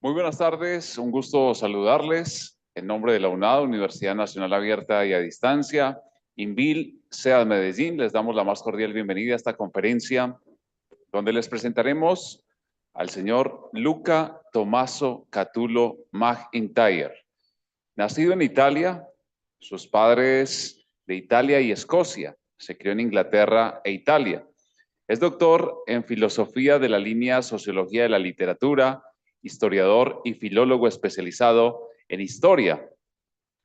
Muy buenas tardes, un gusto saludarles. En nombre de la UNAD, Universidad Nacional Abierta y a Distancia, INVIL, SEAD Medellín, les damos la más cordial bienvenida a esta conferencia, donde les presentaremos al señor Luca Tommaso Catulo McIntyre. Nacido en Italia, sus padres de Italia y Escocia, se crió en Inglaterra e Italia. Es doctor en filosofía de la línea Sociología de la Literatura, historiador y filólogo especializado en historia,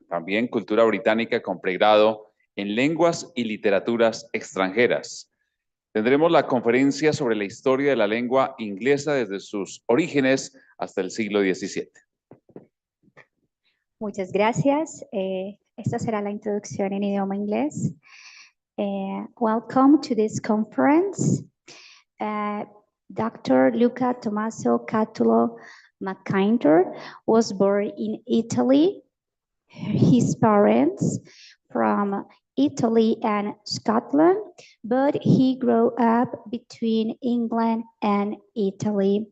también cultura británica con pregrado en lenguas y literaturas extranjeras. Tendremos la conferencia sobre la historia de la lengua inglesa desde sus orígenes hasta el siglo XVII. Muchas gracias. Esta será la introducción en idioma inglés. Welcome to this conference. Dr. Luca Tommaso Catulo McIntyre was born in Italy. His parents from Italy and Scotland, but he grew up between England and Italy.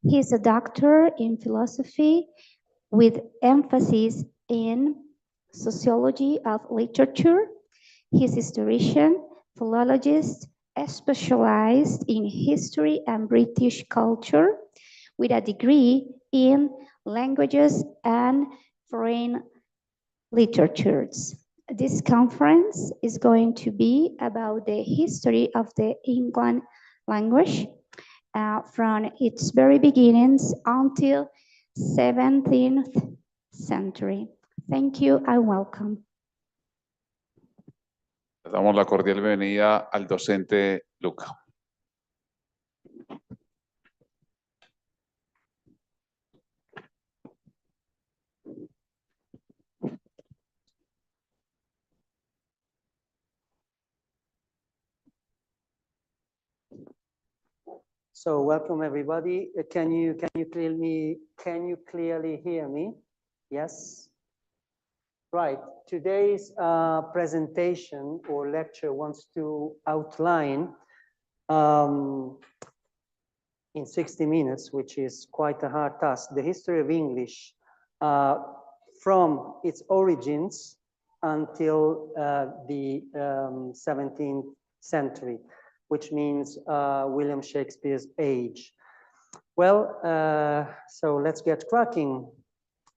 He's a doctor in philosophy with emphasis in sociology of literature. He's a historian, philologist, specialized in history and British culture, with a degree in languages and foreign literatures. This conference is going to be about the history of the English language from its very beginnings until 17th century. Thank you and welcome. Le damos la cordial bienvenida al docente Luca. So welcome everybody. Can you clearly hear me? Yes. Right. Today's presentation or lecture wants to outline in 60 minutes, which is quite a hard task, the history of English from its origins until the 17th century, which means William Shakespeare's age. Well, so let's get cracking.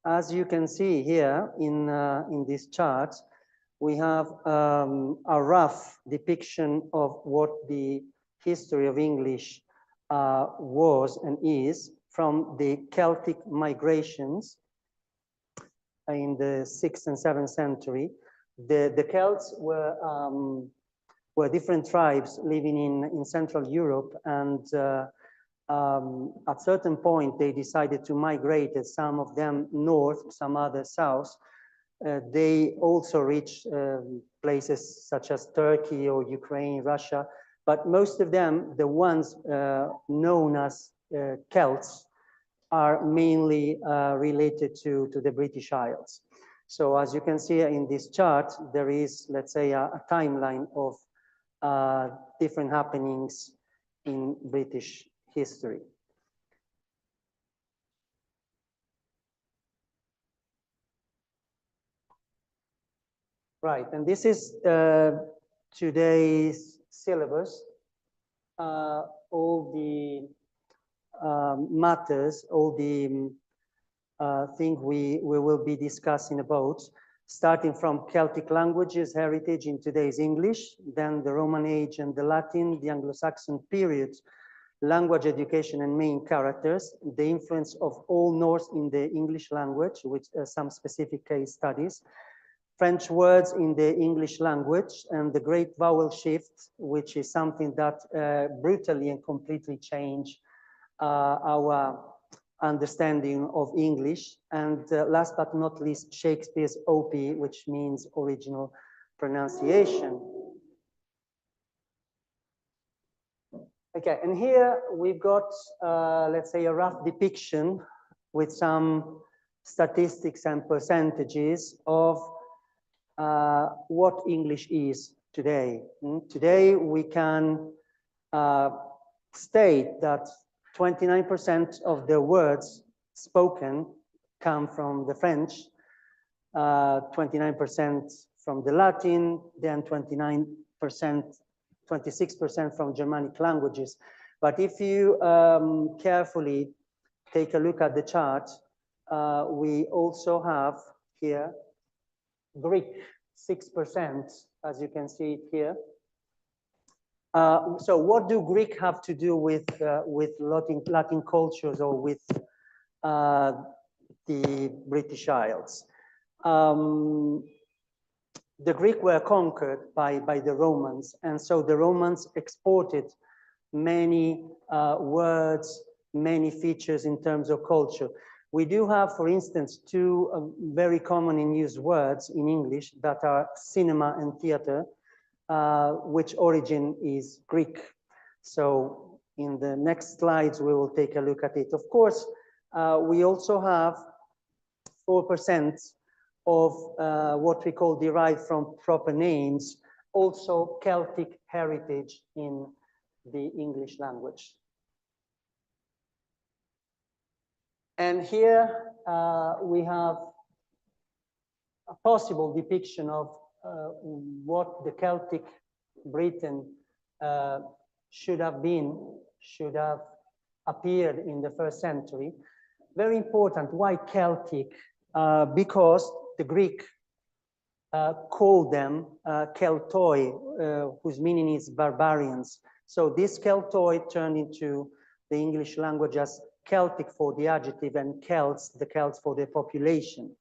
As you can see here in this chart, we have a rough depiction of what the history of English was and is from the Celtic migrations in the 6th and 7th century. The Celts were different tribes living in Central Europe, and at certain point they decided to migrate, some of them north, some others south. They also reached places such as Turkey or Ukraine, Russia, but most of them, the ones known as Celts, are mainly related to the British Isles. So as you can see in this chart, there is, let's say, a timeline of different happenings in British history. Right, and this is today's syllabus. All the matters, all the things we will be discussing about, starting from Celtic languages, heritage in today's English, then the Roman age and the Latin, the Anglo-Saxon period, language education and main characters, the influence of Old Norse in the English language, with some specific case studies, French words in the English language, and the great vowel shift, which is something that brutally and completely changed our understanding of English. And last but not least, Shakespeare's OP, which means original pronunciation. Okay, and here we've got, let's say, a rough depiction with some statistics and percentages of what English is today. Today we can state that 29% of the words spoken come from the French, 29% from the Latin, then 29%, 26% from Germanic languages. But if you carefully take a look at the chart, we also have here Greek, 6%, as you can see it here. So what do Greek have to do with Latin cultures or with the British Isles? The Greek were conquered by the Romans, and so the Romans exported many words, many features in terms of culture. We do have, for instance, two very common in use words in English that are cinema and theater, which origin is Greek. So in the next slides, we will take a look at it. Of course, we also have 4% of what we call derived from proper names, also Celtic heritage in the English language. And here we have a possible depiction of what the Celtic Britain should have been, should have appeared in the 1st century. Very important. Why Celtic? Because the Greek called them Keltoi, whose meaning is barbarians. So this Keltoi turned into the English language as Celtic for the adjective and Celts, the Celts for the population.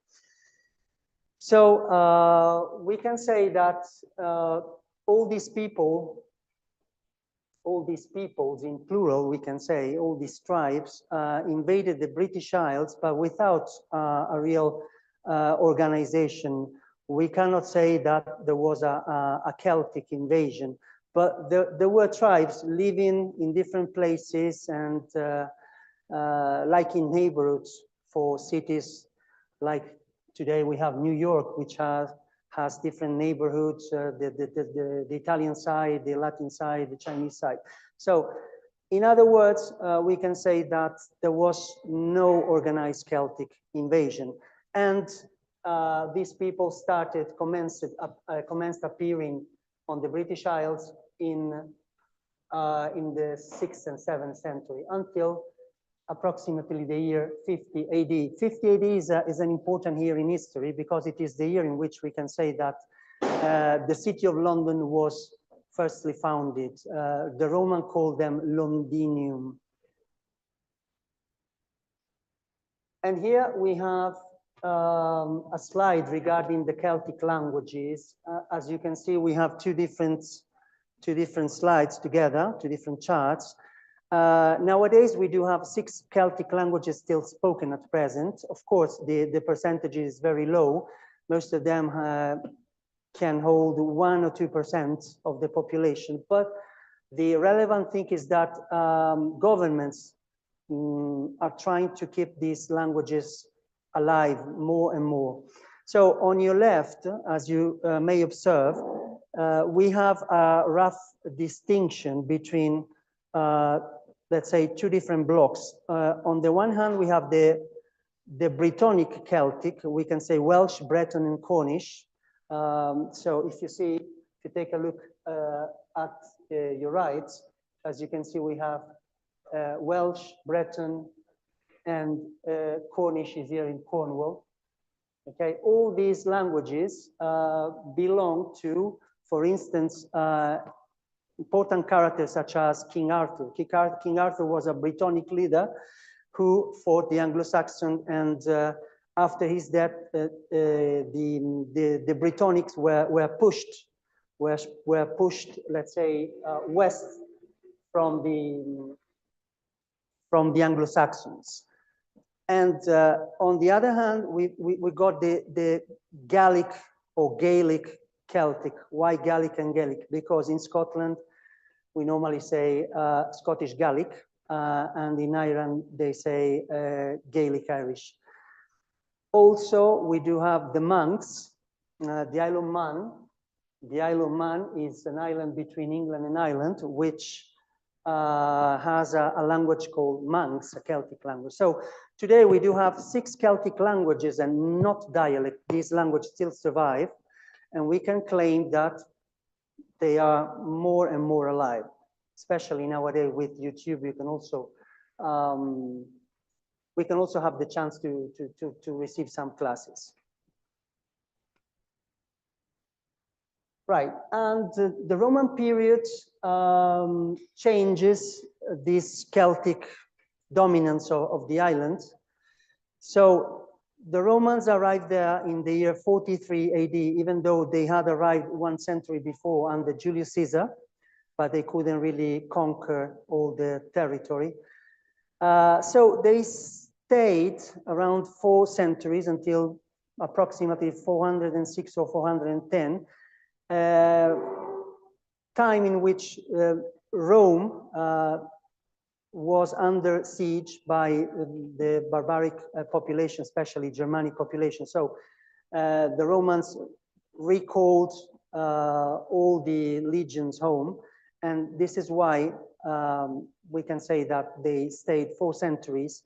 So we can say that all these peoples in plural, we can say, all these tribes invaded the British Isles, but without a real organization. We cannot say that there was a Celtic invasion, but there were tribes living in different places and like in neighborhoods for cities. Like today we have New York, which has different neighborhoods, the Italian side, the Latin side, the Chinese side. So in other words, we can say that there was no organized Celtic invasion. And these people commenced appearing on the British Isles in the 6th and 7th century until approximately the year 50 AD. 50 AD is an important year in history because it is the year in which we can say that the city of London was firstly founded. The Roman called them Londinium. And here we have a slide regarding the Celtic languages. As you can see, we have two different slides together, two different charts. Nowadays, we do have 6 Celtic languages still spoken at present. Of course, the percentage is very low. Most of them can hold 1 or 2% of the population. But the relevant thing is that governments are trying to keep these languages alive more and more. So on your left, as you may observe, we have a rough distinction between let's say 2 different blocks. On the one hand, we have the Brittonic Celtic, we can say Welsh, Breton, and Cornish. So if you take a look at your right, as you can see, we have Welsh, Breton, and Cornish is here in Cornwall. Okay, all these languages belong to, for instance, important characters such as King Arthur. King Arthur was a Brittonic leader who fought the Anglo-Saxon, and after his death, the Brittonics were pushed, let's say, west from the Anglo-Saxons. And on the other hand, we got the Gallic or Gaelic Celtic. Why Gaelic and Gaelic? Because in Scotland, we normally say Scottish Gaelic, and in Ireland, they say Gaelic Irish. Also, we do have the Manx, the Isle of Man. The Isle of Man is an island between England and Ireland, which has a language called Manx, a Celtic language. So Today, we do have 6 Celtic languages and not dialect. These languages still survive, and we can claim that they are more and more alive, especially nowadays with YouTube. We can also have the chance to receive some classes. Right, and the Roman period changes this Celtic dominance of the island. So the Romans arrived there in the year 43 AD, even though they had arrived 1 century before under Julius Caesar, but they couldn't really conquer all the territory. So they stayed around 4 centuries until approximately 406 or 410, time in which Rome was under siege by the barbaric population, especially Germanic population. So the Romans recalled all the legions home, and this is why we can say that they stayed 4 centuries,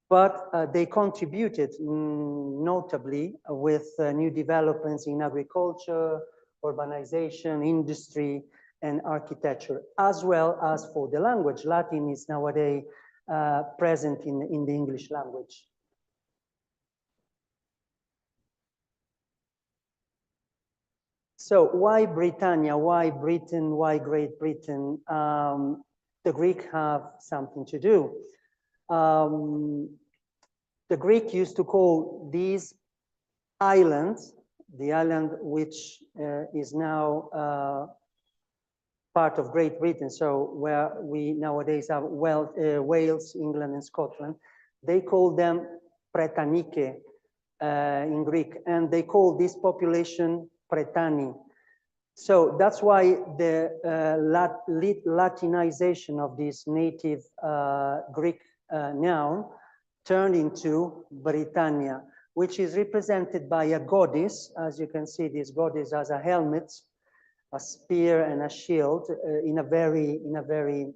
but they contributed notably with new developments in agriculture, urbanization, industry, and architecture, as well as for the language. Latin is nowadays present in the English language. So why Britannia? Why Britain? Why Great Britain? The Greek have something to do. The Greek used to call these islands, the island which is now part of Great Britain, so where we nowadays have Wales, England, and Scotland, they call them Pretanike in Greek, and they call this population Pretani. So that's why the Latinization of this native Greek noun turned into Britannia, which is represented by a goddess. As you can see, this goddess has a helmet, a spear, and a shield in a very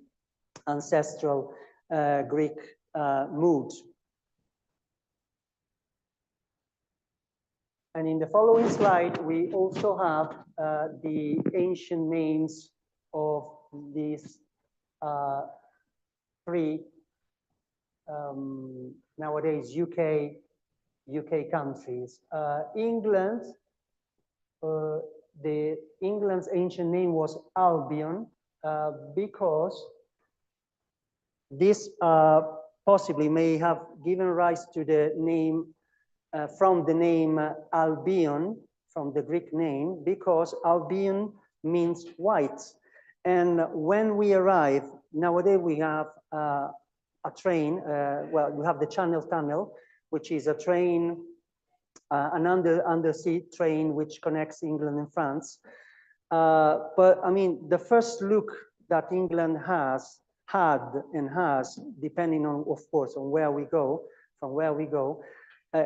ancestral Greek mood. And in the following slide, we also have the ancient names of these 3 nowadays UK countries. England, England's ancient name was Albion because this possibly may have given rise to the name from the name Albion, from the Greek name, because Albion means white. And when we arrive, nowadays we have a train, well, we have the Channel Tunnel, which is a train, an undersea train which connects England and France. But I mean, the first look that England had and has, depending on, of course, on where we go, from where we go,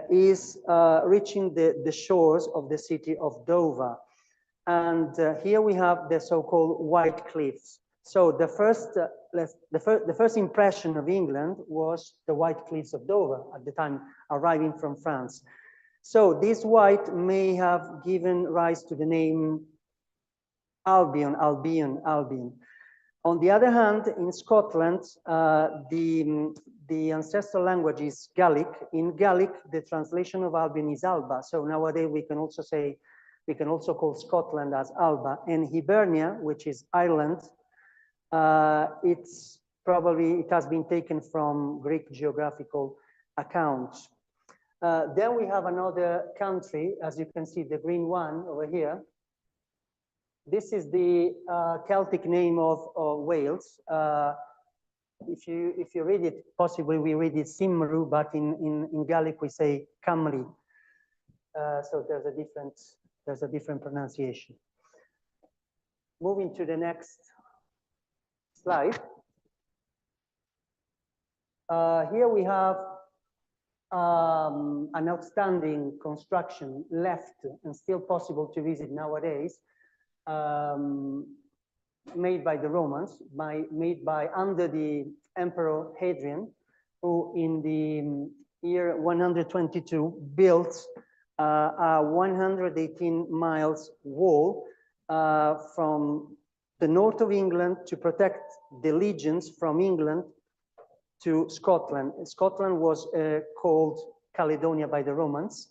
is reaching the shores of the city of Dover. And here we have the so-called White Cliffs. So the first impression of England was the White Cliffs of Dover at the time arriving from France. So this white may have given rise to the name Albion. On the other hand, in Scotland, the ancestral language is Gaelic. In Gaelic, the translation of Albion is Alba. So nowadays we can also say, we can also call Scotland as Alba. And Hibernia, which is Ireland, it has been taken from Greek geographical accounts. Then we have another country, as you can see, the green one over here. This is the Celtic name of Wales. If you read it, possibly we read it Cymru, but in Gaelic we say Camry. So there's a different pronunciation. Moving to the next slide. Here we have an outstanding construction left and still possible to visit nowadays, made by the Romans, made by under the Emperor Hadrian, who in the year 122 built a 118 miles wall from the north of England to protect the legions from England to Scotland. Scotland was called Caledonia by the Romans.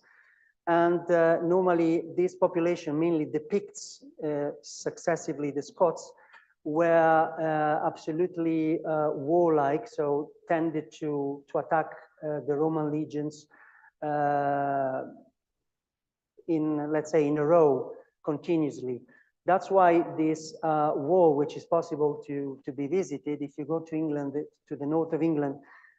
And normally this population, mainly the Picts, successively the Scots, were absolutely warlike, so tended to attack the Roman legions in, let's say, in a row continuously. That's why this wall, which is possible to be visited, if you go to England, to the north of England,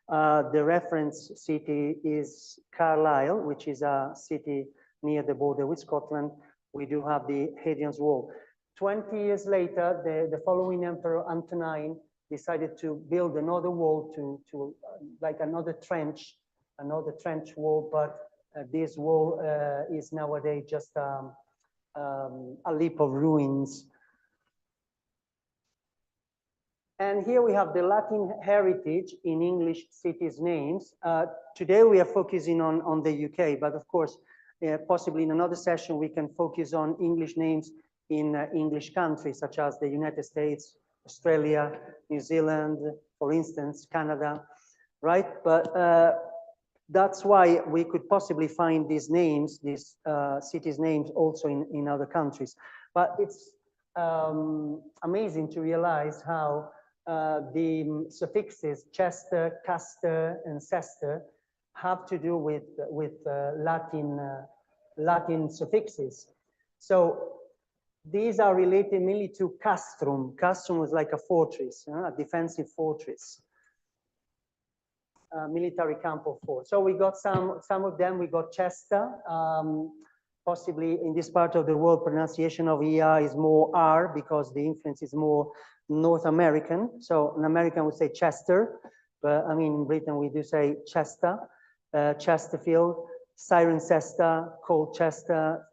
the reference city is Carlisle, which is a city near the border with Scotland. We do have the Hadrian's Wall. 20 years later, the following emperor, Antonine, decided to build another wall to like another trench wall, but this wall is nowadays just a leap of ruins. And here we have the Latin heritage in English cities' names. Today we are focusing on the UK, but of course, possibly in another session, we can focus on English names in English countries, such as the United States, Australia, New Zealand, for instance, Canada, right? But that's why we could possibly find these names, these cities' names also in other countries. But it's amazing to realize how the suffixes Chester, Castor, and Cester have to do with Latin suffixes. So these are related mainly to castrum. Castrum was like a fortress, a defensive fortress, military camp of force. So we got some of them. We got Chester. Possibly in this part of the world, pronunciation of ER is more R because the influence is more North American. So an American would say Chester, but I mean in Britain we do say Chester, Chesterfield, Cirencester, Colchester,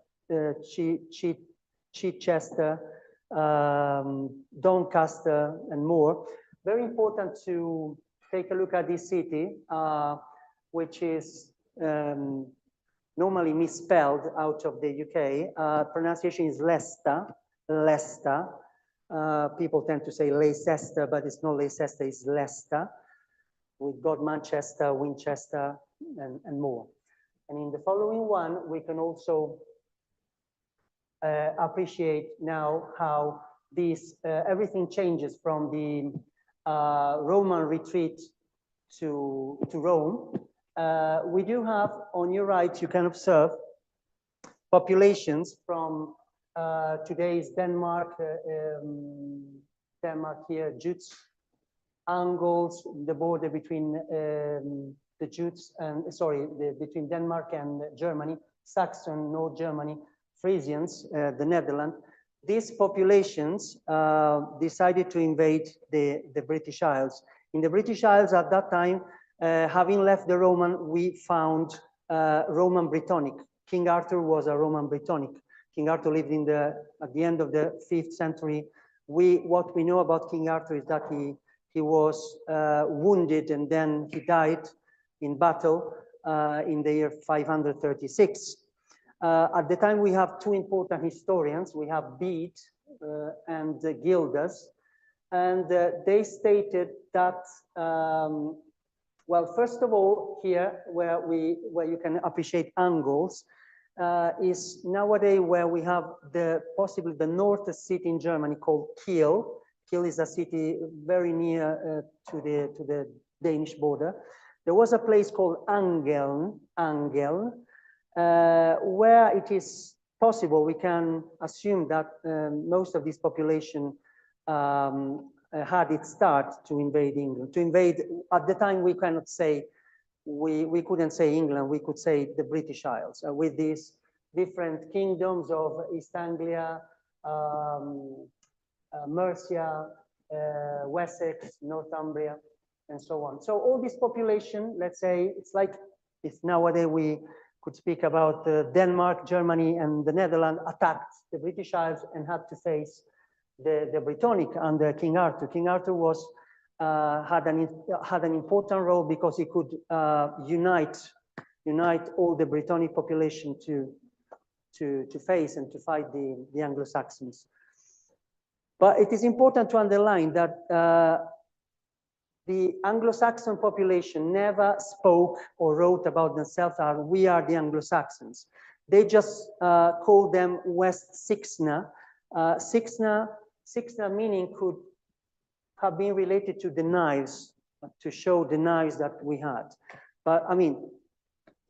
Chichester, Doncaster, and more. Very important to take a look at this city, which is normally misspelled out of the UK. Pronunciation is Leicester, Leicester. People tend to say Leicester, but it's not Leicester, it's Leicester. We've got Manchester, Winchester, and more. And in the following one, we can also appreciate now how this everything changes from the Roman retreat to Rome. We do have on your right, you can observe populations from today's Denmark, Denmark here, Jutes, Angles, the border between the Jutes and, between Denmark and Germany, Saxon, North Germany, Frisians, the Netherlands. These populations decided to invade the British Isles. In the British Isles at that time, having left the Roman, we found Roman Brittonic. King Arthur was a Roman Brittonic. King Arthur lived at the end of the 5th century. What we know about King Arthur is that he was wounded and then he died in battle in the year 536. At the time, we have two important historians. We have Bede and Gildas, and they stated that, well, first of all, here where you can appreciate Angles is nowadays where we have possibly the north city in Germany called Kiel. Kiel is a city very near to the Danish border. There was a place called Angeln, where it is possible, we can assume that most of this population had its start to invade England. To invade, at the time we cannot say, we couldn't say England, we could say the British Isles, with these different kingdoms of East Anglia, Mercia, Wessex, Northumbria, and so on. So all this population, let's say, it's like if nowadays we could speak about Denmark, Germany, and the Netherlands attacked the British Isles and had to face the Brittonic under King Arthur. King Arthur was had an important role because he could unite all the Brittonic population to face and to fight the Anglo-Saxons. But it is important to underline that the Anglo-Saxon population never spoke or wrote about themselves as we are the Anglo-Saxons. They just called them West Sixna. Sixna meaning could have been related to the knives, to show the knives that we had. But I mean,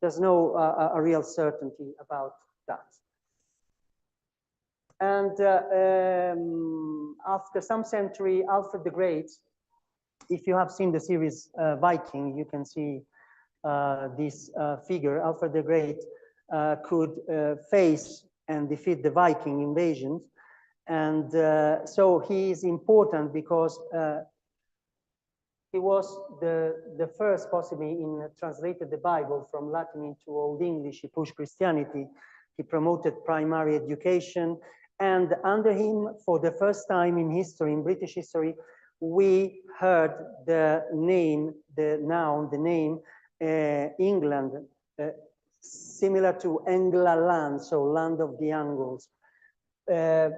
there's no a real certainty about that. And after some century, Alfred the Great, if you have seen the series Viking, you can see this figure. Alfred the Great could face and defeat the Viking invasions. And so he is important because he was the first, possibly, in translated the Bible from Latin into Old English. He pushed Christianity. He promoted primary education. And under him, for the first time in history, in British history, we heard the name, the noun, the name England, similar to Englaland, so land of the Angles.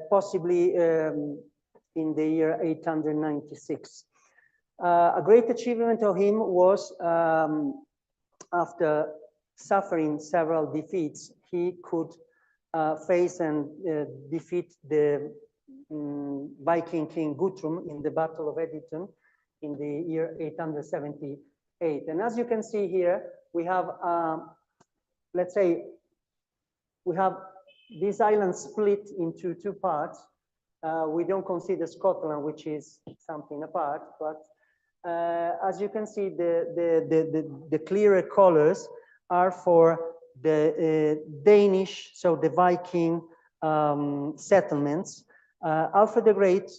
Possibly in the year 896. A great achievement of him was after suffering several defeats, he could face and defeat the Viking king Guthrum in the Battle of Edington in the year 878. And as you can see here, we have, let's say, we have this island split into two parts. We don't consider Scotland, which is something apart, but as you can see, the clearer colors are for the Danish, so the Viking settlements. Alfred the Great,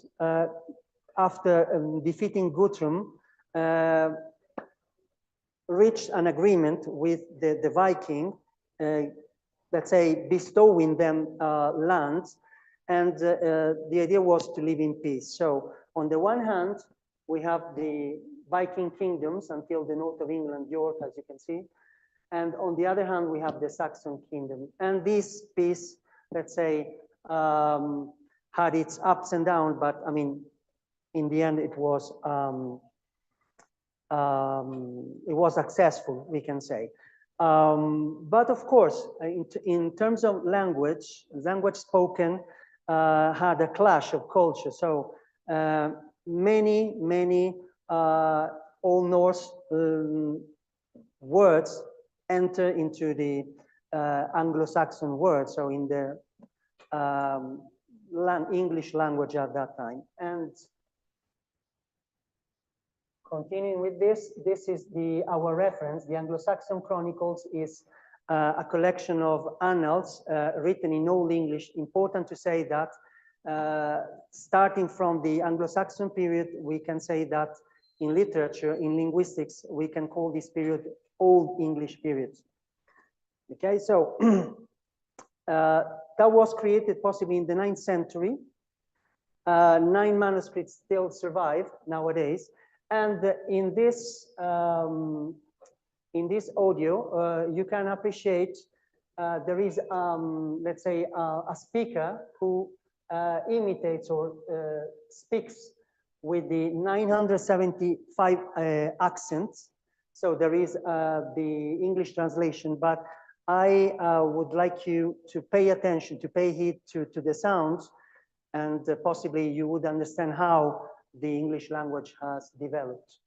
after defeating Guthrum, reached an agreement with the Viking, let's say, bestowing them lands, and the idea was to live in peace. So on the one hand, we have the Viking kingdoms until the north of England, York, as you can see. And on the other hand, we have the Saxon kingdom. And this peace, let's say, had its ups and downs, but I mean, in the end, it was successful, we can say. But of course, in terms of language spoken had a clash of culture. So many Old Norse words enter into the Anglo-Saxon words, so in the English language at that time. And continuing with this is our reference. The Anglo-Saxon Chronicles is a collection of annals written in Old English. Important to say that starting from the Anglo-Saxon period, we can say that in literature, in linguistics, we can call this period Old English period. Okay, so that was created possibly in the 9th century. 9 manuscripts still survive nowadays. And in this audio, you can appreciate there is, let's say, a speaker who imitates or speaks with the 975 accents. So there is the English translation, but I would like you to pay attention, to pay heed to the sounds, and possibly you would understand how the English language has developed.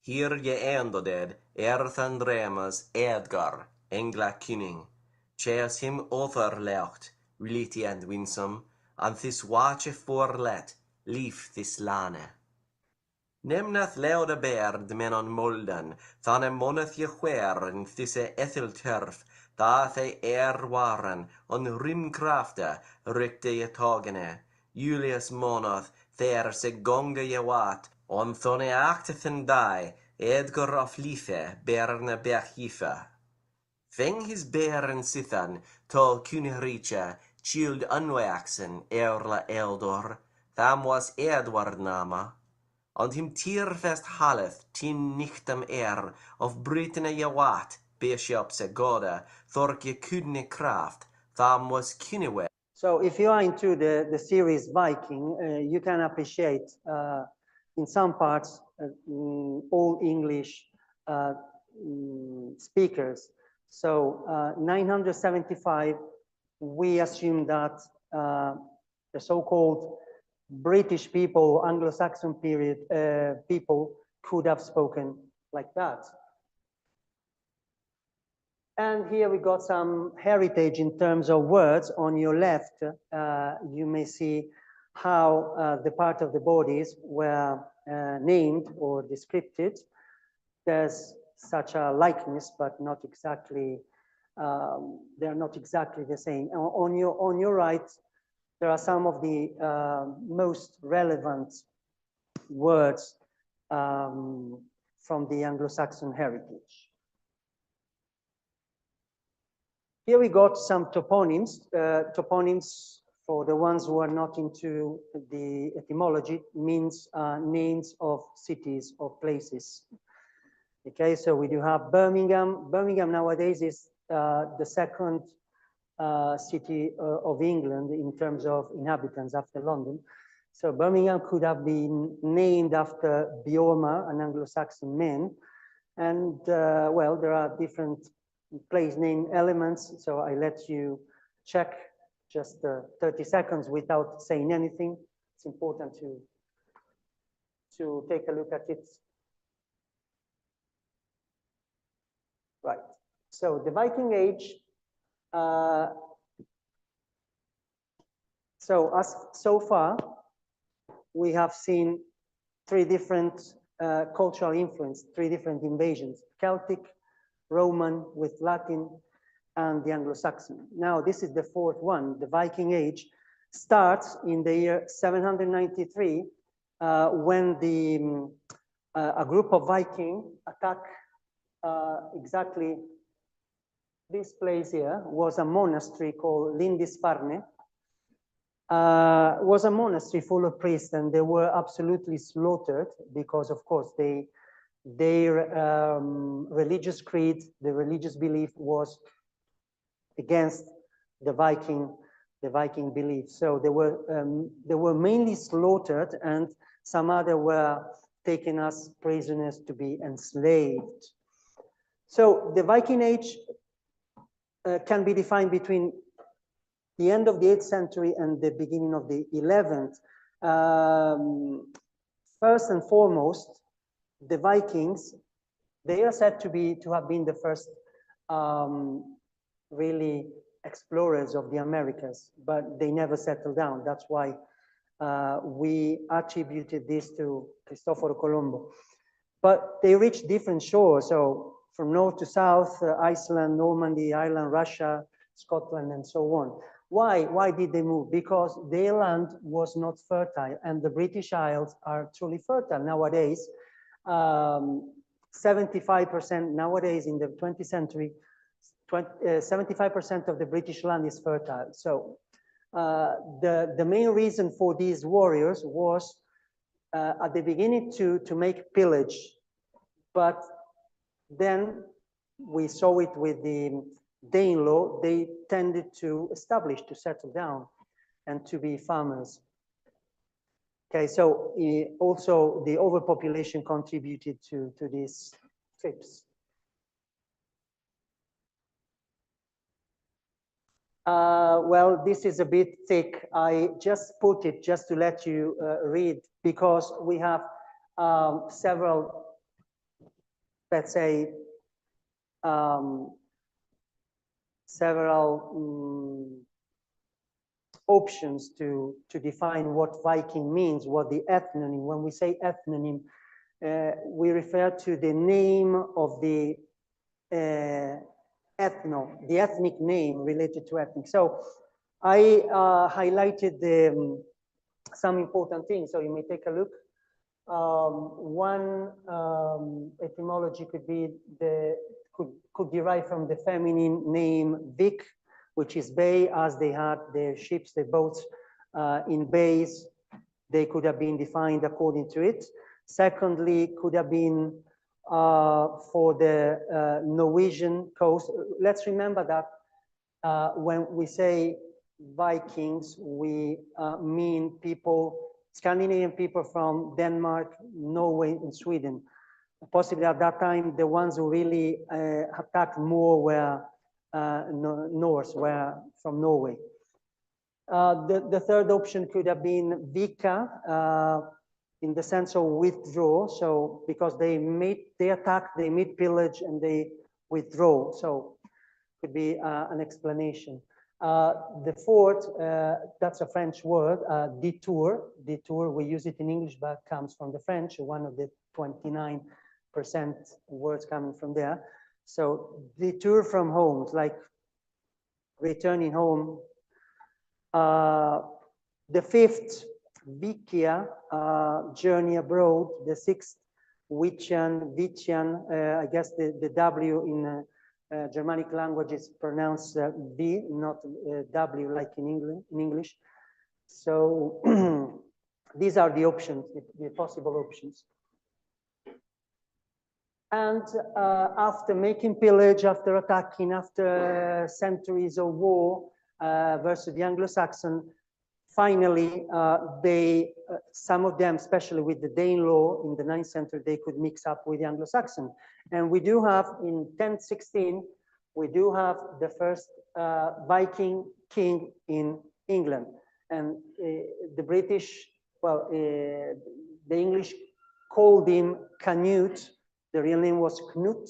Hier je endoded, Erthandremas Edgar, Engla Kynning, Cheas him otherlecht, Reliti and winsome, and this watch forlet, leaf this lane. Nemnath leuda baird men on molden, than moneth je in this ethel turf, da they waren, on rimkrafte, rykte je togene, Julius monoth, there se gonga je wat, on thone actethen die, Edgar of Life, berne berchife. Feng his beren sithan, tol kuniricha, child unwaxen, la eldor, tham was Edward nama. Und him tierfest haleth, tin nichtam of Britain Jawat, bishops a goda, thorke kudne kraft, tham was kuniwe. So if you are into the series Viking, you can appreciate in some parts all English speakers. So 975, we assume that the so-called British people, Anglo-Saxon period people could have spoken like that. And here we got some heritage in terms of words. On your left, you may see how the part of the bodies were named or described. There's such a likeness, but not exactly, they're not exactly the same. On your right, there are some of the most relevant words from the Anglo-Saxon heritage. Here we got some toponyms. Toponyms, for the ones who are not into the etymology, means names of cities or places. Okay, so we do have Birmingham. Birmingham nowadays is the second city of England in terms of inhabitants after London. So Birmingham could have been named after Beorma, an Anglo-Saxon man. And well, there are different place name elements. So I let you check just 30 seconds without saying anything. It's important to take a look at it. Right. So the Viking Age. So far, we have seen three different cultural influence, three different invasions: Celtic, Roman with Latin, and the Anglo-Saxon. Now, this is the fourth one. The Viking Age starts in the year 793 when a group of Vikings attack exactly this place here. Was a monastery called Lindisfarne. Was a monastery full of priests, and they were absolutely slaughtered because, of course, their religious creed, the religious belief was against the Viking belief. So they were mainly slaughtered, and some other were taken as prisoners to be enslaved. So the Viking Age can be defined between the end of the 8th century and the beginning of the 11th. First and foremost, the Vikings, they are said to have been the first really explorers of the Americas, but they never settled down. That's why we attributed this to Cristoforo Colombo. But they reached different shores. So from north to south, Iceland, Normandy, Ireland, Russia, Scotland, and so on. Why did they move? Because their land was not fertile, and the British Isles are truly fertile nowadays. 75% nowadays in the 20th century, 75% of the British land is fertile. So the main reason for these warriors was at the beginning to make pillage, but then we saw it with the Danelaw. They tended to establish, to settle down, and to be farmers. Okay, so also the overpopulation contributed to these trips. Well, this is a bit thick. I just put it just to let you read, because we have several, let's say, several options to define what Viking means, what the ethnonym. When we say ethnonym, we refer to the name of the the ethnic name related to ethnic. So I highlighted some important things, so you may take a look. One etymology could could derive from the feminine name Vic, which is bay, as they had their ships, their boats in bays. They could have been defined according to it. Secondly, could have been for the Norwegian coast. Let's remember that when we say Vikings, we mean people, Scandinavian people from Denmark, Norway, and Sweden. Possibly at that time, the ones who really attacked more were Norse, were from Norway. The third option could have been Vika, in the sense of withdraw. So because they attack, they meet pillage, and they withdraw. So could be an explanation. The fourth, that's a French word, detour. Detour, we use it in English, but comes from the French, one of the 29% words coming from there. So detour from home, like returning home. The fifth, Vikia, journey abroad. The sixth, Vitian. I guess the W in Germanic language is pronounced V, not W like in English. So these are the options, the possible options. And after making pillage, after attacking, after centuries of war versus the Anglo-Saxon, finally, some of them, especially with the Danelaw in the 9th century, they could mix up with the Anglo-Saxon. And we do have, in 1016, we do have the first Viking king in England. And the British, well, the English called him Canute. The real name was Knut.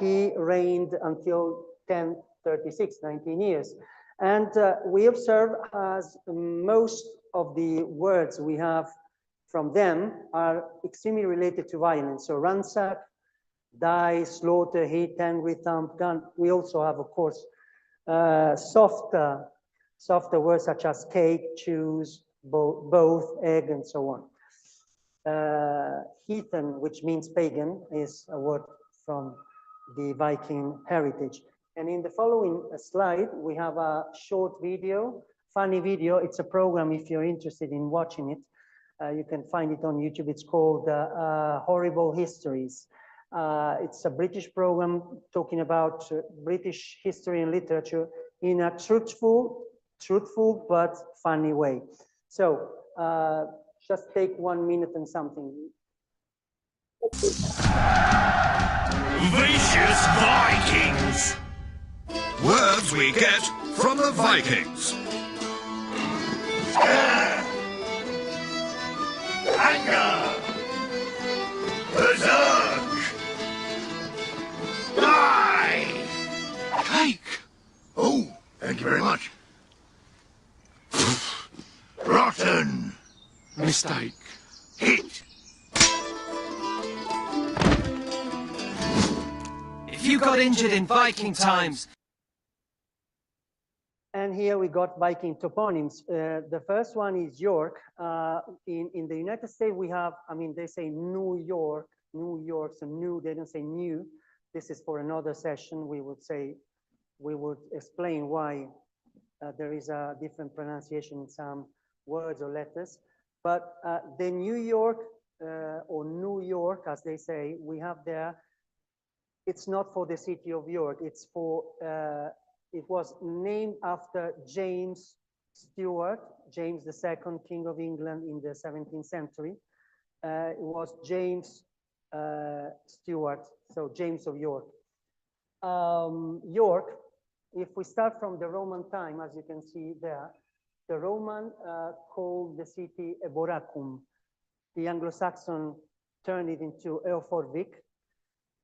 He reigned until 1036, 19 years. And we observe as most of the words we have from them are extremely related to violence. So ransack, die, slaughter, hate, angry, thump, gun. We also have, of course, softer words such as cake, choose, both, egg, and so on. Heathen, which means pagan, is a word from the Viking heritage. And in the following slide, we have a short video, funny video. It's a program if you're interested in watching it. You can find it on YouTube. It's called Horrible Histories. It's a British program talking about British history and literature in a truthful but funny way. So just take 1 minute and something. Vicious Vikings! Words we get from the Vikings. Anger! Berserk! Die! Cake! Oh, thank you very much. Rotten! Mistake. Hit! If you got injured in Viking times. And here we got Viking toponyms. The first one is York. In the United States, we have, I mean, they say New York, so new, they don't say new. This is for another session. We would explain why there is a different pronunciation in some words or letters. But the New York, or New York, as they say, we have there, it's not for the city of York, it's for, it was named after James Stuart, James II, King of England in the 17th century. It was James Stuart, so James of York. York, if we start from the Roman time, as you can see there, the Roman called the city Eboracum. The Anglo-Saxon turned it into Eoforvik,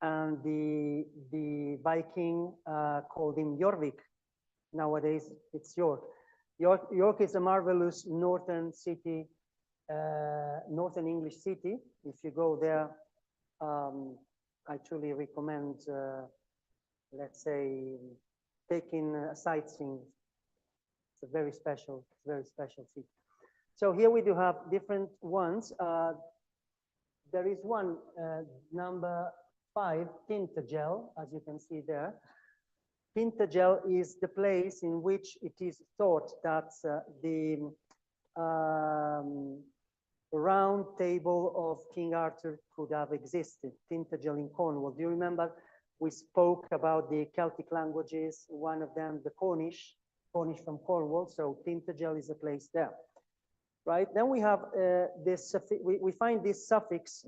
and the Viking called him Jorvik. Nowadays, it's York. York is a marvelous northern city, northern English city. If you go there, I truly recommend, let's say, taking sightseeing. It's a very special city. So here we do have different ones. There is one, number 5, Tintagel, as you can see there. Tintagel is the place in which it is thought that the round table of King Arthur could have existed, Tintagel in Cornwall. Do you remember we spoke about the Celtic languages, one of them, the Cornish from Cornwall, so Tintagel is a place there, right? Then we have this, we find this suffix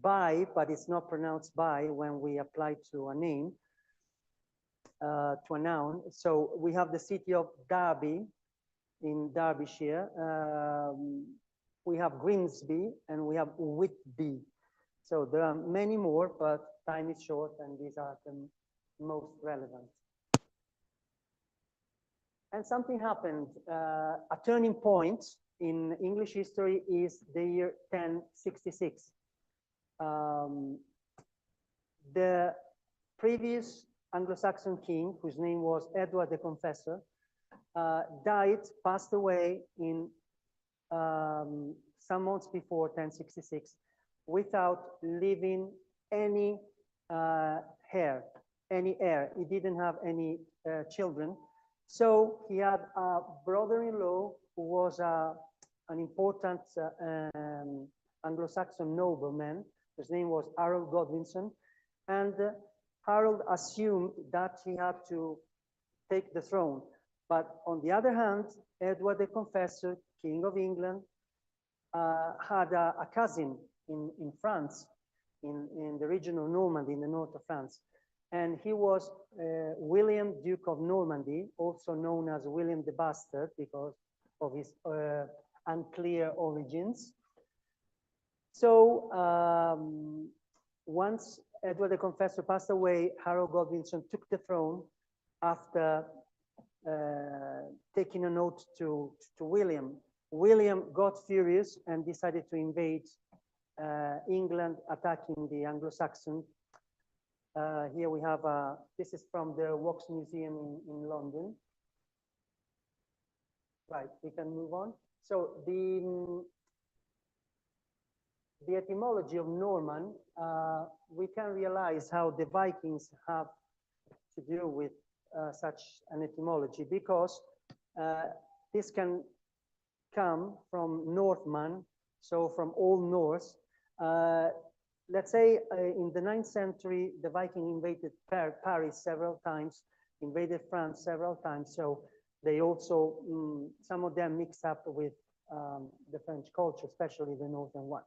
by, but it's not pronounced by when we apply to a name, to a noun. So we have the city of Derby in Derbyshire. We have Grimsby and we have Whitby. So there are many more, but time is short and these are the most relevant. And something happened. A turning point in English history is the year 1066. The previous Anglo-Saxon king, whose name was Edward the Confessor, died, passed away in some months before 1066 without leaving any heir. He didn't have any children. So he had a brother-in-law who was an important Anglo-Saxon nobleman. His name was Harold Godwinson. And Harold assumed that he had to take the throne. But on the other hand, Edward the Confessor, King of England, had a cousin in France, in the region of Normandy, in the north of France. And he was William, Duke of Normandy, also known as William the Bastard because of his unclear origins. So once Edward the Confessor passed away, Harold Godwinson took the throne after taking a note to William. William got furious and decided to invade England, attacking the Anglo-Saxon. Here we have, this is from the Wax Museum in London. Right, we can move on. So the etymology of Norman, we can realize how the Vikings have to do with such an etymology, because this can come from Northman, so from Old Norse. Let's say in the 9th century, the Viking invaded Paris several times, invaded France several times. So they also, some of them mixed up with the French culture, especially the northern one.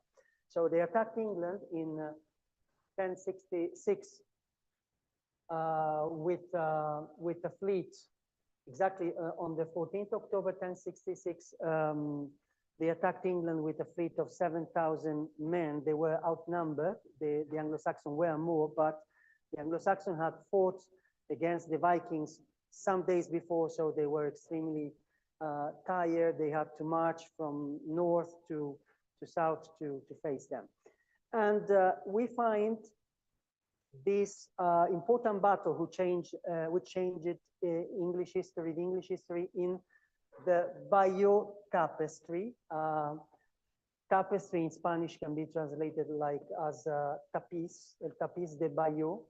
So they attacked England in 1066 with a fleet. Exactly on the 14th October 1066, they attacked England with a fleet of 7,000 men. They were outnumbered. The Anglo-Saxons were more, but the Anglo-Saxons had fought against the Vikings some days before, so they were extremely tired. They had to march from north to south to face them. And we find this important battle which changed English history, the English history, in the Bayeux Tapestry. Tapestry in Spanish can be translated like as tapiz, el tapiz de Bayeux.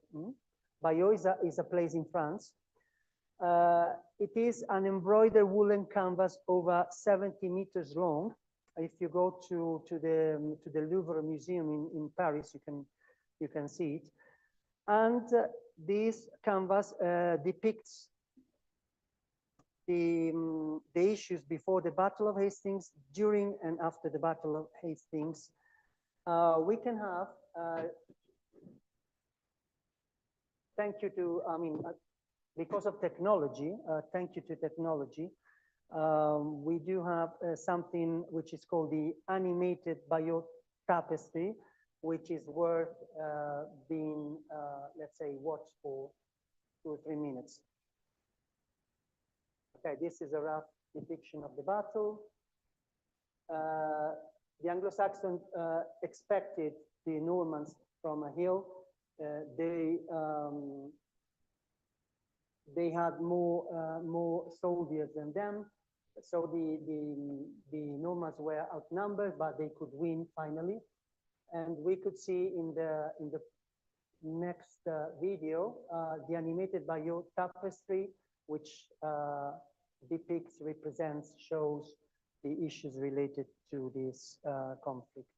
Bayeux is a place in France. It is an embroidered woolen canvas over 70 meters long. If you go to the Louvre Museum in Paris, you can see it. And this canvas depicts the issues before the Battle of Hastings, during and after the Battle of Hastings. We can have, thank you to, because of technology, thank you to technology, we do have something which is called the animated Bayeux Tapestry, which is worth being, let's say, watched for 2 or 3 minutes. Okay, this is a rough depiction of the battle. The Anglo-Saxons expected the Normans from a hill. They had more soldiers than them, so the Normans were outnumbered, but they could win finally. And we could see in the next video, the animated bio tapestry, which depicts, represents, shows the issues related to this conflict.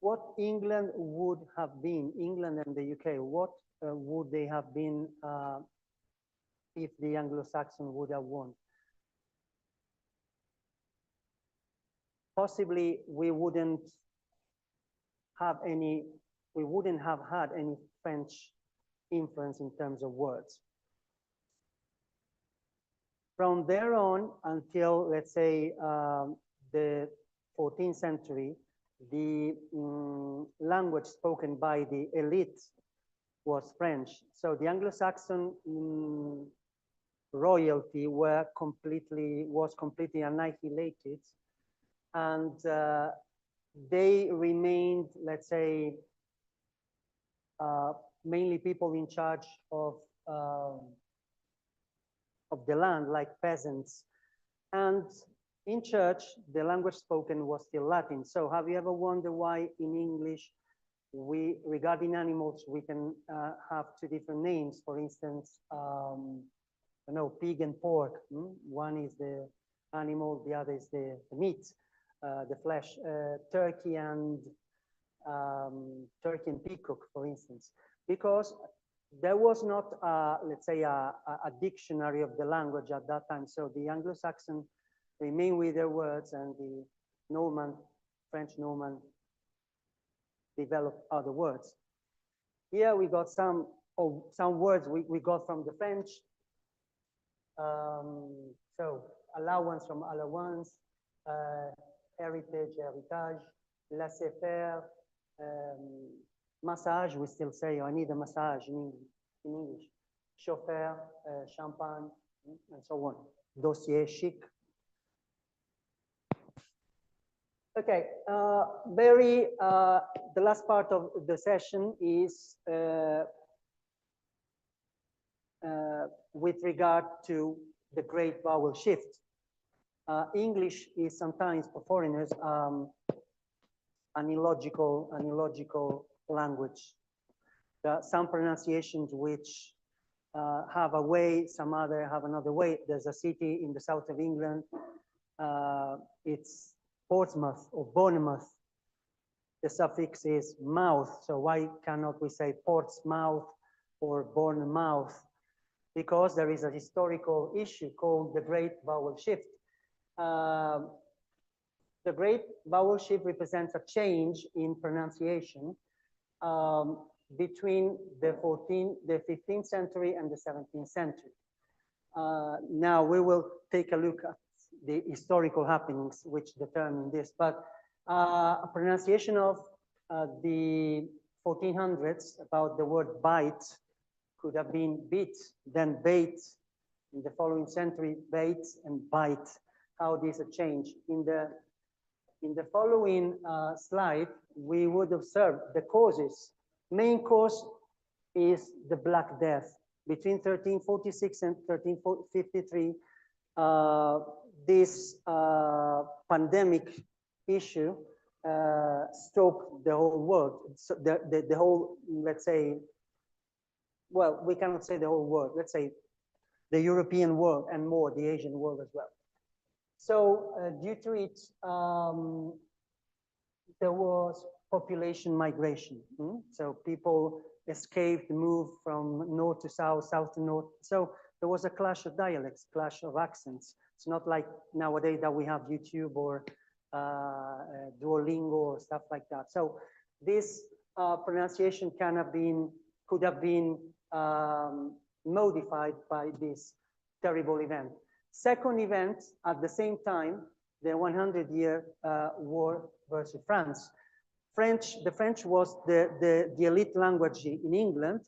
What England would have been, England and the UK, what would they have been if the Anglo-Saxon would have won? Possibly we wouldn't have had any French influence in terms of words. From there on until, let's say, the 14th century, the language spoken by the elite was French. So the Anglo-Saxon royalty was completely annihilated, and they remained, let's say, mainly people in charge of the land, like peasants. And in church, the language spoken was still Latin. So have you ever wondered why in English, regarding animals, we can have two different names? For instance, pig and pork. One is the animal, the other is the meat, the flesh. Turkey and peacock, for instance, because there was not, let's say, a dictionary of the language at that time. So the Anglo-Saxon remain with their words, and the French Norman, developed other words. Here we got some words we got from the French. So allowance from allowance, heritage, héritage, laissez-faire, massage, we still say, I need a massage in English. Chauffeur, champagne, and so on. Dossier, chic. Okay, the last part of the session is with regard to the great vowel shift. English is sometimes, for foreigners, an illogical language. There are some pronunciations which have a way, some other have another way. There's a city in the south of England, it's Portsmouth or Bournemouth. The suffix is mouth, so why cannot we say Portsmouth or Bournemouth? Because there is a historical issue called the Great Vowel Shift. The Great Vowel Shift represents a change in pronunciation between the 15th century and the 17th century. Now we will take a look at the historical happenings which determine this, but a pronunciation of the 1400s about the word bite could have been beat, then bait, in the following century, bait and bite. How these are changed. In the following slide, we would observe the causes. Main cause is the Black Death. Between 1346 and 1353, this pandemic issue stopped the whole world. So the whole, let's say, well, we cannot say the whole world, let's say the European world and more, the Asian world as well. So due to it, there was population migration. So people escaped, moved from north to south, south to north. So there was a clash of dialects, clash of accents. It's not like nowadays that we have YouTube or Duolingo or stuff like that. So this pronunciation could have been modified by this terrible event. Second event, at the same time, the 100-year war versus France. The French was the elite language in England,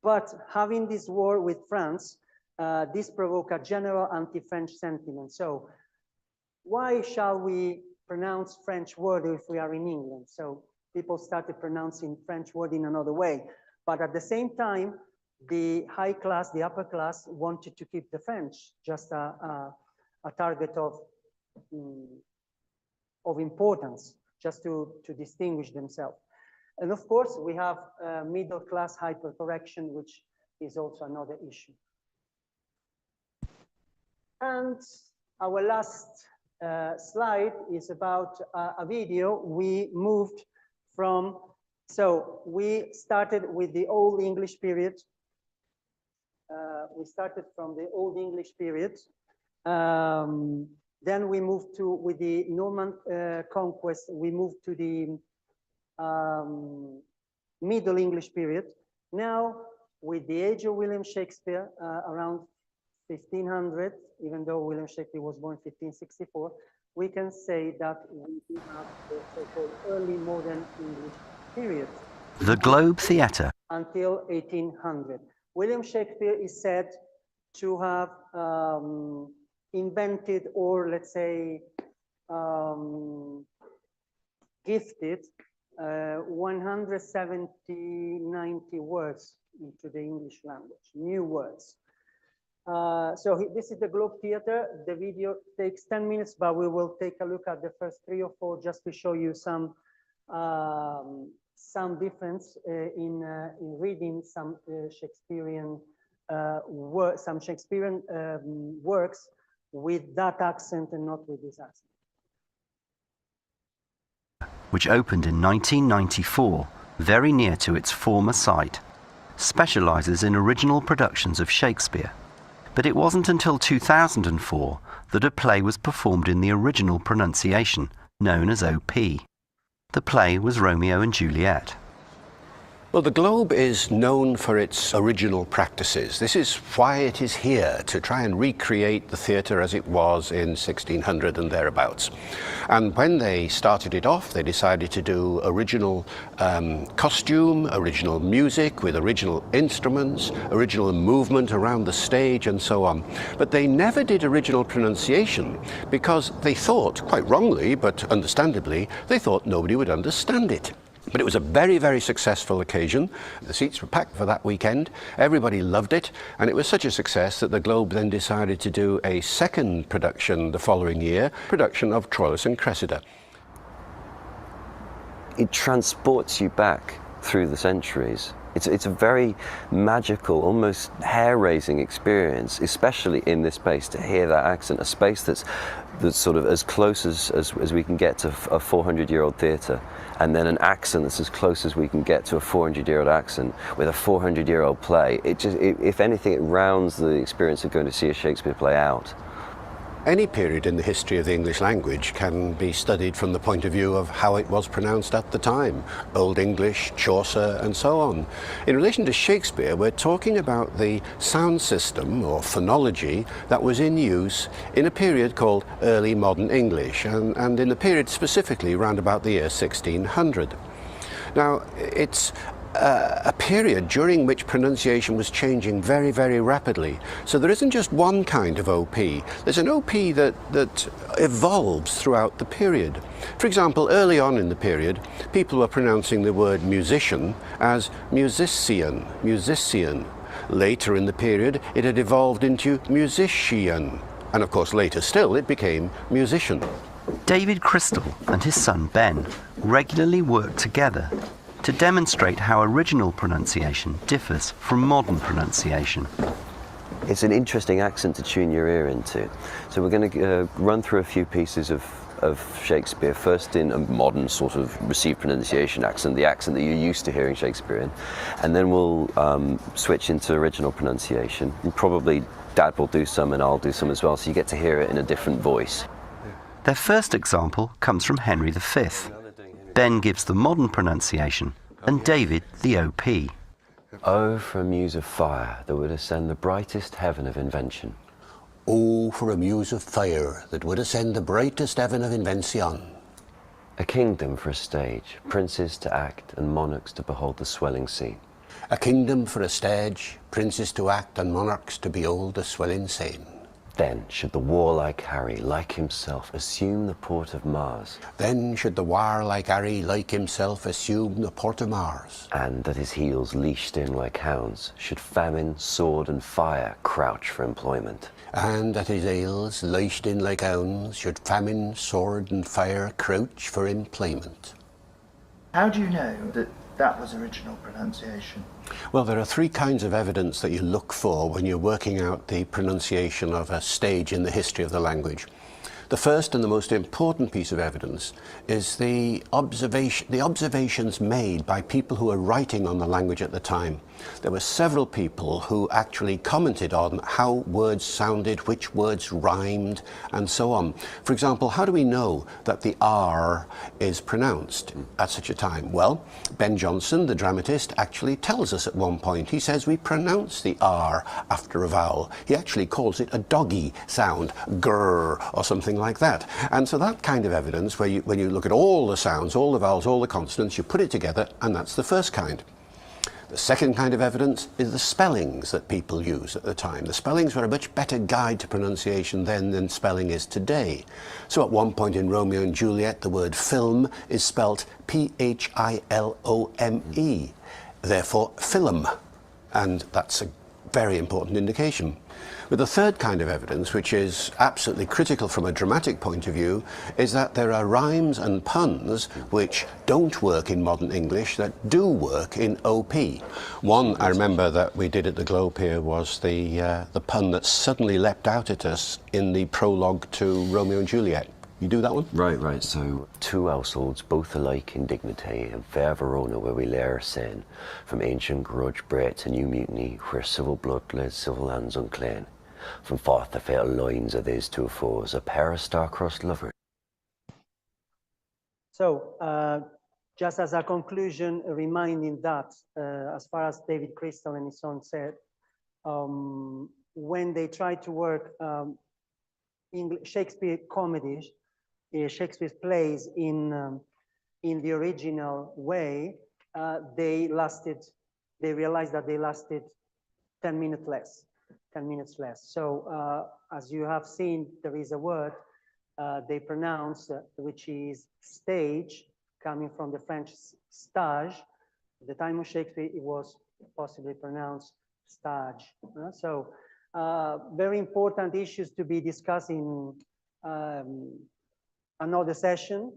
but having this war with France, this provoked a general anti-French sentiment. So why shall we pronounce French word if we are in England? So people started pronouncing French word in another way. But at the same time, the high class, the upper class wanted to keep the French, just a target of importance, just to distinguish themselves. And of course, we have middle class hypercorrection, which is also another issue. And our last slide is about a video we moved from. So we started with the Old English period. We started from the Old English period. Then we moved with the Norman conquest, we moved to the Middle English period. Now, with the age of William Shakespeare, around 1500, even though William Shakespeare was born 1564, we can say that we do have the so-called early modern English period. The Globe Theatre. Until 1800. William Shakespeare is said to have invented, or let's say gifted 190 words into the English language, new words. This is the Globe Theatre. The video takes 10 minutes, but we will take a look at the first 3 or 4 just to show you some difference in reading some Shakespearean works with that accent and not with this accent. Which opened in 1994, very near to its former site, specialises in original productions of Shakespeare. But it wasn't until 2004 that a play was performed in the original pronunciation, known as OP. The play was Romeo and Juliet. Well, the Globe is known for its original practices. This is why it is here, to try and recreate the theatre as it was in 1600 and thereabouts. And when they started it off, they decided to do original costume, original music with original instruments, original movement around the stage and so on. But they never did original pronunciation because they thought, quite wrongly, but understandably, they thought nobody would understand it. But it was a very, very successful occasion. The seats were packed for that weekend. Everybody loved it. And it was such a success that the Globe then decided to do a second production the following year, production of Troilus and Cressida. It transports you back through the centuries. It's a very magical, almost hair-raising experience, especially in this space, to hear that accent, a space that's sort of as close as we can get to a 400-year-old theatre, and then an accent that's as close as we can get to a 400-year-old accent with a 400-year-old play. If anything, it rounds the experience of going to see a Shakespeare play out. Any period in the history of the English language can be studied from the point of view of how it was pronounced at the time. Old English, Chaucer, and so on. In relation to Shakespeare, we're talking about the sound system or phonology that was in use in a period called Early Modern English, and in the period specifically around about the year 1600. Now, it's a period during which pronunciation was changing very, very rapidly. So there isn't just one kind of OP. There's an OP that evolves throughout the period. For example, early on in the period, people were pronouncing the word musician as musician, musician. Later in the period, it had evolved into musician. And of course, later still, it became musician. David Crystal and his son Ben regularly work together to demonstrate how original pronunciation differs from modern pronunciation. It's an interesting accent to tune your ear into. So we're going to run through a few pieces of Shakespeare, first in a modern sort of received pronunciation accent, the accent that you're used to hearing Shakespeare in, and then we'll switch into original pronunciation. And probably Dad will do some and I'll do some as well, so you get to hear it in a different voice. Their first example comes from Henry V. Ben gives the modern pronunciation and David the OP. Oh, for a muse of fire that would ascend the brightest heaven of invention. Oh, for a muse of fire that would ascend the brightest heaven of invention. A kingdom for a stage, princes to act and monarchs to behold the swelling scene. A kingdom for a stage, princes to act and monarchs to behold the swelling scene. Then should the warlike Harry, like himself, assume the port of Mars. Then should the warlike Harry, like himself, assume the port of Mars. And at his heels, leashed in like hounds, should famine, sword and fire crouch for employment. And at his heels, leashed in like hounds, should famine, sword and fire crouch for employment. How do you know that that was original pronunciation? Well, there are three kinds of evidence that you look for when you're working out the pronunciation of a stage in the history of the language. The first and the most important piece of evidence is the observations made by people who are writing on the language at the time. there were several people who actually commented on how words sounded, which words rhymed, and so on. For example, how do we know that the R is pronounced at such a time? Well, Ben Jonson, the dramatist, actually tells us at one point. He says we pronounce the R after a vowel. He actually calls it a doggy sound, grr, or something like that. And so that kind of evidence, where when you look at all the sounds, all the vowels, all the consonants, you put it together, and that's the first kind. The second kind of evidence is the spellings that people use at the time. The spellings were a much better guide to pronunciation then than spelling is today. So at one point in Romeo and Juliet, the word film is spelt P-H-I-L-O-M-E, therefore film, and that's a very important indication. But the third kind of evidence, which is absolutely critical from a dramatic point of view, is that there are rhymes and puns which don't work in modern English that do work in OP. One I remember that we did at the Globe here was the pun that suddenly leapt out at us in the prologue to Romeo and Juliet. You do that one? Right. So, two households, both alike in dignity, and fair Verona where we lay our sin, from ancient grudge bred to new mutiny, where civil blood led civil hands unclean. From forth the fatal lines of these two foes, a pair of star-crossed lovers. So, just as a conclusion, reminding that, as far as David Crystal and his son said, when they tried to work Shakespeare comedies, Shakespeare's plays in the original way, they realized that they lasted 10 minutes less. So as you have seen, there is a word they pronounce, which is stage, coming from the French stage. At the time of Shakespeare, it was possibly pronounced stage. So very important issues to be discussed in another session.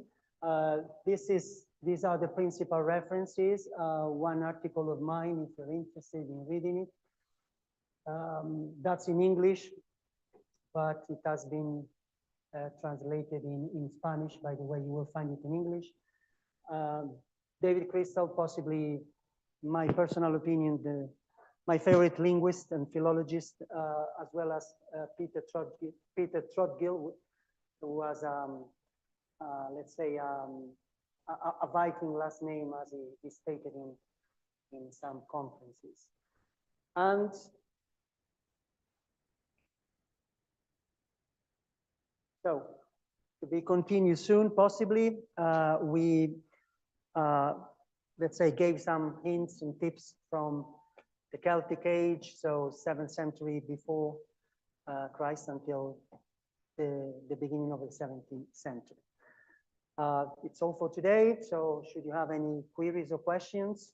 These are the principal references. One article of mine, if you're interested in reading it. That's in English, but it has been translated in Spanish. By the way, you will find it in English. David Crystal, possibly, my personal opinion, my favorite linguist and philologist, as well as Peter Trotgill, who was, let's say, a Viking last name, as he stated in some conferences. And so, to be continued soon, possibly, we, let's say, gave some hints and tips from the Celtic age, so 7th century before Christ until the beginning of the 17th century. It's all for today, so should you have any queries or questions,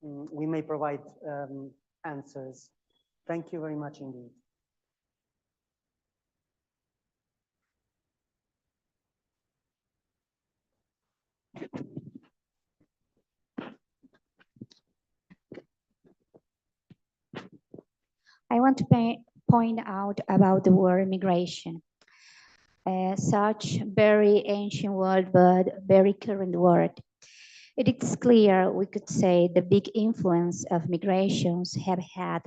we may provide answers. Thank you very much indeed. I want to point out about the word migration. Such very ancient word, but very current word. It is clear, we could say, the big influence of migrations have had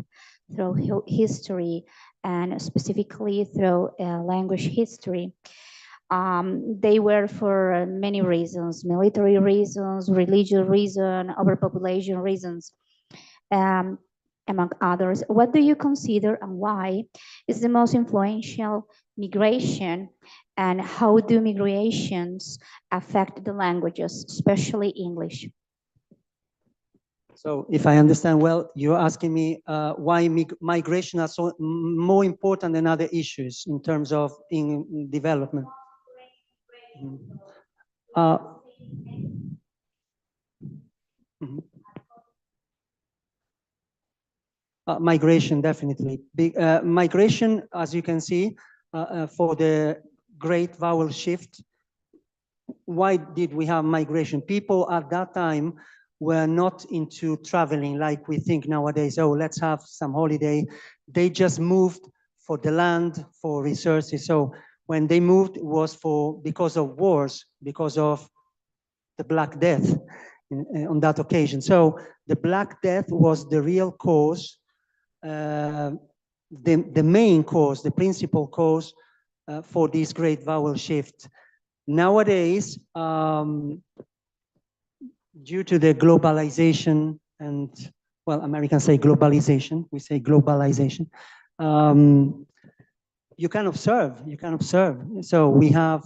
through history and specifically through language history. They were for many reasons: military reasons, religious reasons, overpopulation reasons, among others. What do you consider and why is the most influential migration, and how do migrations affect the languages, especially English? So if I understand well, you're asking me why migration are so more important than other issues in terms of in development. Migration, definitely. Migration, as you can see, for the great vowel shift, why did we have migration? People at that time were not into traveling like we think nowadays. Oh, let's have some holiday. They just moved for the land, for resources. So when they moved, it was because of wars, because of the Black Death. on that occasion. So the Black Death was the real cause, the main cause, the principal cause for this great vowel shift. Nowadays, due to the globalization and, well, Americans say globalization, we say globalization, you can observe. So we have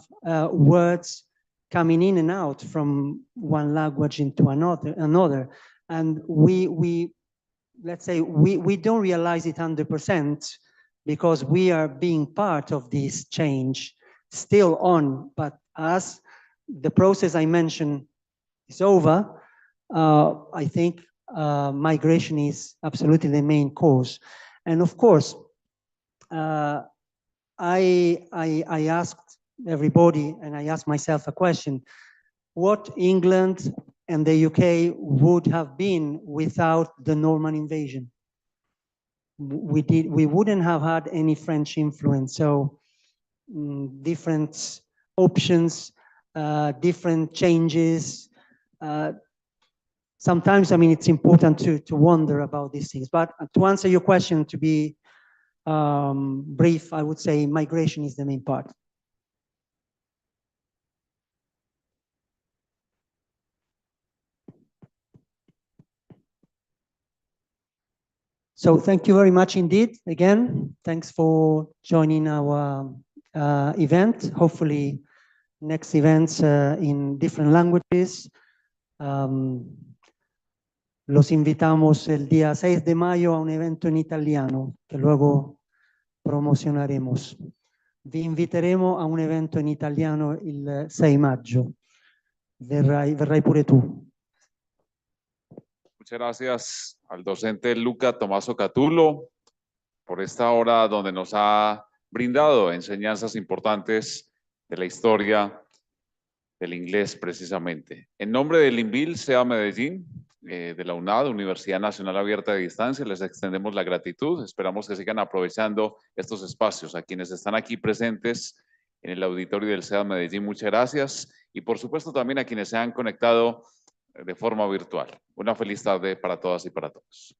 words coming in and out from one language into another. And let's say, we don't realize it 100% because we are being part of this change still on. But as the process I mentioned is over, I think migration is absolutely the main cause. And of course, I asked everybody, and I asked myself a question: what England and the UK would have been without the Norman invasion? We wouldn't have had any French influence. So different options, different changes. Sometimes, I mean, it's important to wonder about these things. But to answer your question, to be brief, I would say migration is the main part. So thank you very much indeed. Again, thanks for joining our event. Hopefully next events in different languages. Los invitamos el día 6 de mayo a un evento en italiano que luego promocionaremos. Vi inviteremo a un evento in italiano il 6 maggio. Verrai pure tu. Muchas gracias al docente Luca Tommaso Catullo por esta hora donde nos ha brindado enseñanzas importantes de la historia del inglés precisamente. En nombre del INVIL, SEA Medellín, de la UNAD, Universidad Nacional Abierta de Distancia, les extendemos la gratitud. Esperamos que sigan aprovechando estos espacios. A quienes están aquí presentes en el auditorio del SEA Medellín, muchas gracias. Y por supuesto también a quienes se han conectado de forma virtual. Una feliz tarde para todas y para todos.